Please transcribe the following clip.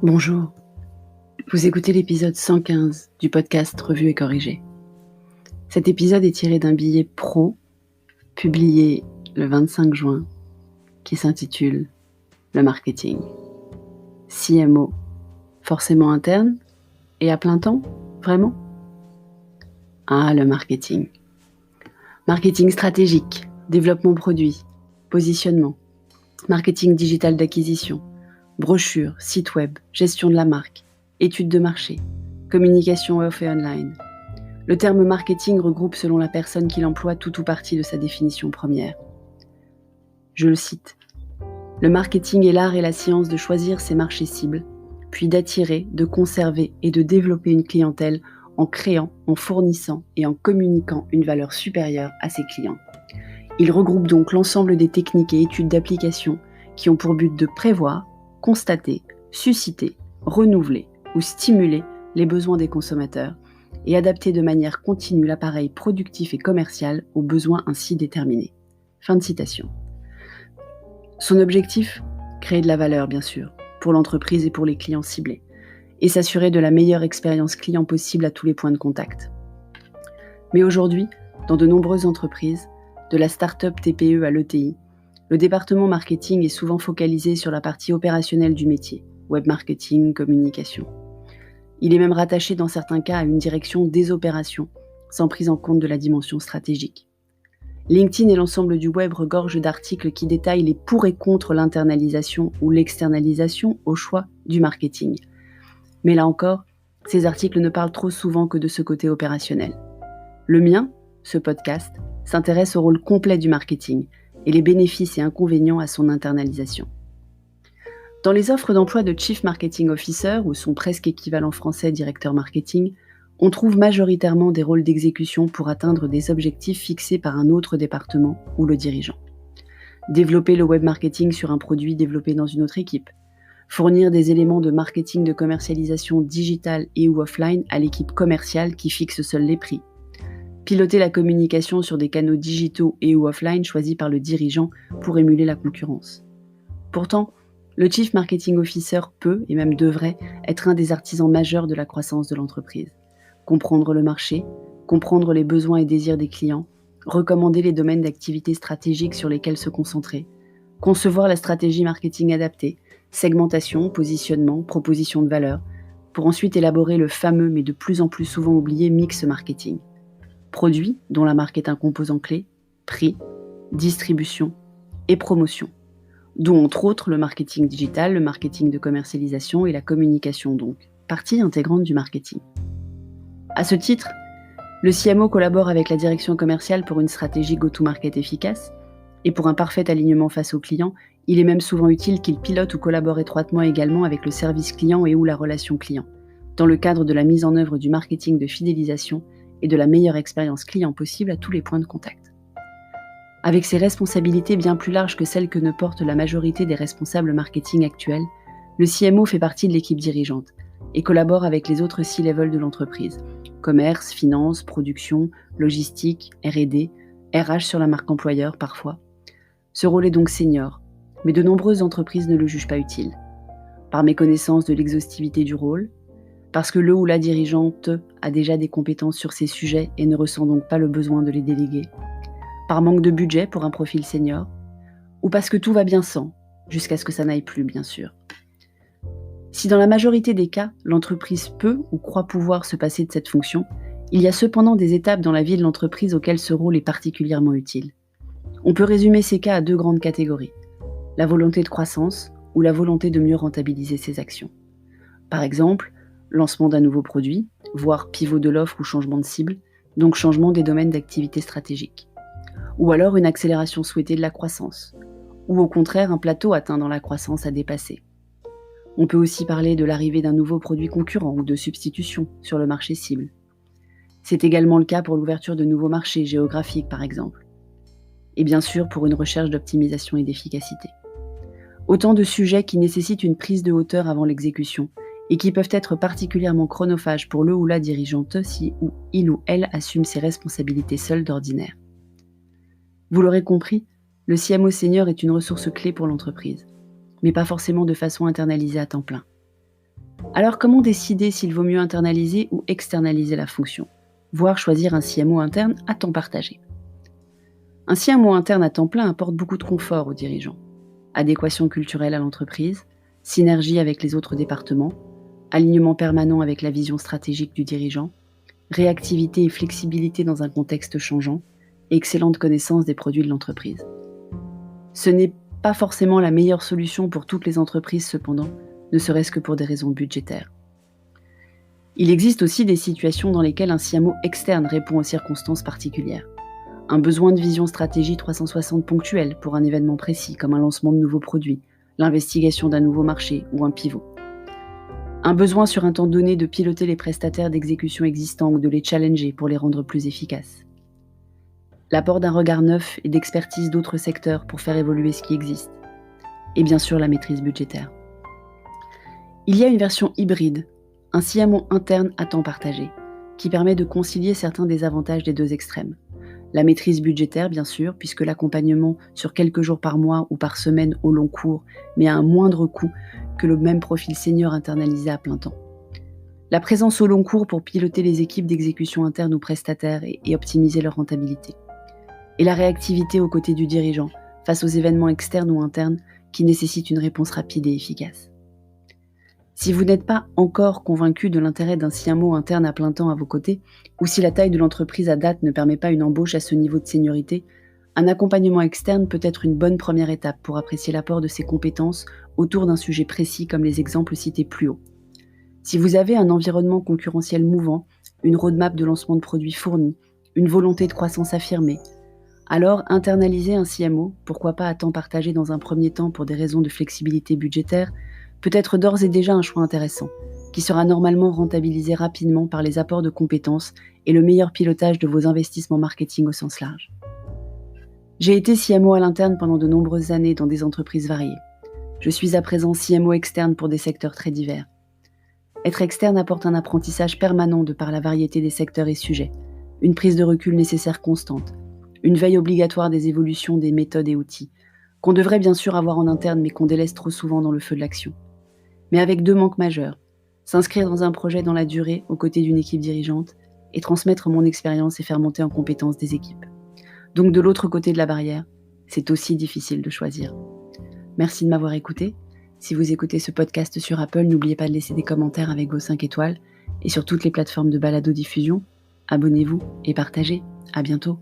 Bonjour, vous écoutez l'épisode 115 du podcast Revu et Corrigé. Cet épisode est tiré d'un billet pro publié le 25 juin qui s'intitule « Le marketing ». CMO, forcément interne et à plein temps, vraiment ? Ah, le marketing. Marketing stratégique, développement produit, positionnement, marketing digital d'acquisition, brochures, site web, gestion de la marque, études de marché, communication off et online. Le terme marketing regroupe selon la personne qui l'emploie tout ou partie de sa définition première. Je le cite. Le marketing est l'art et la science de choisir ses marchés cibles, puis d'attirer, de conserver et de développer une clientèle en créant, en fournissant et en communiquant une valeur supérieure à ses clients. Il regroupe donc l'ensemble des techniques et études d'application qui ont pour but de prévoir, constater, susciter, renouveler ou stimuler les besoins des consommateurs et adapter de manière continue l'appareil productif et commercial aux besoins ainsi déterminés. Fin de citation. Son objectif ? Créer de la valeur, bien sûr, pour l'entreprise et pour les clients ciblés, et s'assurer de la meilleure expérience client possible à tous les points de contact. Mais aujourd'hui, dans de nombreuses entreprises, de la start-up TPE à l'ETI, le département marketing est souvent focalisé sur la partie opérationnelle du métier, web marketing, communication. Il est même rattaché dans certains cas à une direction des opérations, sans prise en compte de la dimension stratégique. LinkedIn et l'ensemble du web regorgent d'articles qui détaillent les pour et contre l'internalisation ou l'externalisation au choix du marketing. Mais là encore, ces articles ne parlent trop souvent que de ce côté opérationnel. Le mien, ce podcast, s'intéresse au rôle complet du marketing et les bénéfices et inconvénients à son internalisation. Dans les offres d'emploi de Chief Marketing Officer, ou son presque équivalent français directeur marketing, on trouve majoritairement des rôles d'exécution pour atteindre des objectifs fixés par un autre département ou le dirigeant. Développer le web marketing sur un produit développé dans une autre équipe. Fournir des éléments de marketing de commercialisation digitale et ou offline à l'équipe commerciale qui fixe seul les prix. Piloter la communication sur des canaux digitaux et ou offline choisis par le dirigeant pour émuler la concurrence. Pourtant, le Chief Marketing Officer peut, et même devrait, être un des artisans majeurs de la croissance de l'entreprise. Comprendre le marché, comprendre les besoins et désirs des clients, recommander les domaines d'activité stratégiques sur lesquels se concentrer, concevoir la stratégie marketing adaptée, segmentation, positionnement, proposition de valeur, pour ensuite élaborer le fameux mais de plus en plus souvent oublié mix marketing. Produits dont la marque est un composant clé, prix, distribution et promotion, dont entre autres le marketing digital, le marketing de commercialisation et la communication donc, partie intégrante du marketing. À ce titre, le CMO collabore avec la direction commerciale pour une stratégie go-to-market efficace, et pour un parfait alignement face aux clients, il est même souvent utile qu'il pilote ou collabore étroitement également avec le service client et ou la relation client, dans le cadre de la mise en œuvre du marketing de fidélisation et de la meilleure expérience client possible à tous les points de contact. Avec ses responsabilités bien plus larges que celles que ne porte la majorité des responsables marketing actuels, le CMO fait partie de l'équipe dirigeante et collabore avec les autres C-level de l'entreprise, commerce, finance, production, logistique, R&D, RH sur la marque employeur parfois. Ce rôle est donc senior, mais de nombreuses entreprises ne le jugent pas utile. Par méconnaissance de l'exhaustivité du rôle, parce que le ou la dirigeante a déjà des compétences sur ces sujets et ne ressent donc pas le besoin de les déléguer, par manque de budget pour un profil senior, ou parce que tout va bien sans, jusqu'à ce que ça n'aille plus, bien sûr. Si dans la majorité des cas, l'entreprise peut ou croit pouvoir se passer de cette fonction, il y a cependant des étapes dans la vie de l'entreprise auxquelles ce rôle est particulièrement utile. On peut résumer ces cas à deux grandes catégories, la volonté de croissance ou la volonté de mieux rentabiliser ses actions. Par exemple, lancement d'un nouveau produit, voire pivot de l'offre ou changement de cible, donc changement des domaines d'activité stratégique. Ou alors une accélération souhaitée de la croissance, ou au contraire un plateau atteint dans la croissance à dépasser. On peut aussi parler de l'arrivée d'un nouveau produit concurrent ou de substitution sur le marché cible. C'est également le cas pour l'ouverture de nouveaux marchés géographiques par exemple. Et bien sûr pour une recherche d'optimisation et d'efficacité. Autant de sujets qui nécessitent une prise de hauteur avant l'exécution et qui peuvent être particulièrement chronophages pour le ou la dirigeante si il ou elle assume ses responsabilités seul d'ordinaire. Vous l'aurez compris, le CMO senior est une ressource clé pour l'entreprise, mais pas forcément de façon internalisée à temps plein. Alors comment décider s'il vaut mieux internaliser ou externaliser la fonction, voire choisir un CMO interne à temps partagé? Un CMO interne à temps plein apporte beaucoup de confort aux dirigeants. Adéquation culturelle à l'entreprise, synergie avec les autres départements, alignement permanent avec la vision stratégique du dirigeant, réactivité et flexibilité dans un contexte changeant, et excellente connaissance des produits de l'entreprise. Ce n'est pas forcément la meilleure solution pour toutes les entreprises cependant, ne serait-ce que pour des raisons budgétaires. Il existe aussi des situations dans lesquelles un CMO externe répond aux circonstances particulières. Un besoin de vision stratégie 360 ponctuelle pour un événement précis comme un lancement de nouveaux produits, l'investigation d'un nouveau marché ou un pivot. Un besoin sur un temps donné de piloter les prestataires d'exécution existants ou de les challenger pour les rendre plus efficaces. L'apport d'un regard neuf et d'expertise d'autres secteurs pour faire évoluer ce qui existe. Et bien sûr la maîtrise budgétaire. Il y a une version hybride, un CMO interne à temps partagé, qui permet de concilier certains des avantages des deux extrêmes. La maîtrise budgétaire, bien sûr, puisque l'accompagnement sur quelques jours par mois ou par semaine au long cours, mais à un moindre coût que le même profil senior internalisé à plein temps. La présence au long cours pour piloter les équipes d'exécution interne ou prestataires et optimiser leur rentabilité. Et la réactivité aux côtés du dirigeant, face aux événements externes ou internes qui nécessitent une réponse rapide et efficace. Si vous n'êtes pas encore convaincu de l'intérêt d'un CMO interne à plein temps à vos côtés, ou si la taille de l'entreprise à date ne permet pas une embauche à ce niveau de seniorité, un accompagnement externe peut être une bonne première étape pour apprécier l'apport de ses compétences autour d'un sujet précis comme les exemples cités plus haut. Si vous avez un environnement concurrentiel mouvant, une roadmap de lancement de produits fournie, une volonté de croissance affirmée, alors internaliser un CMO, pourquoi pas à temps partagé dans un premier temps pour des raisons de flexibilité budgétaire, peut être d'ores et déjà un choix intéressant, qui sera normalement rentabilisé rapidement par les apports de compétences et le meilleur pilotage de vos investissements marketing au sens large. J'ai été CMO à l'interne pendant de nombreuses années dans des entreprises variées. Je suis à présent CMO externe pour des secteurs très divers. Être externe apporte un apprentissage permanent de par la variété des secteurs et sujets, une prise de recul nécessaire constante, une veille obligatoire des évolutions des méthodes et outils, qu'on devrait bien sûr avoir en interne mais qu'on délaisse trop souvent dans le feu de l'action. Mais avec deux manques majeurs, s'inscrire dans un projet dans la durée aux côtés d'une équipe dirigeante et transmettre mon expérience et faire monter en compétence des équipes. Donc de l'autre côté de la barrière, c'est aussi difficile de choisir. Merci de m'avoir écouté. Si vous écoutez ce podcast sur Apple, n'oubliez pas de laisser des commentaires avec vos 5 étoiles et sur toutes les plateformes de balado-diffusion. Abonnez-vous et partagez. À bientôt.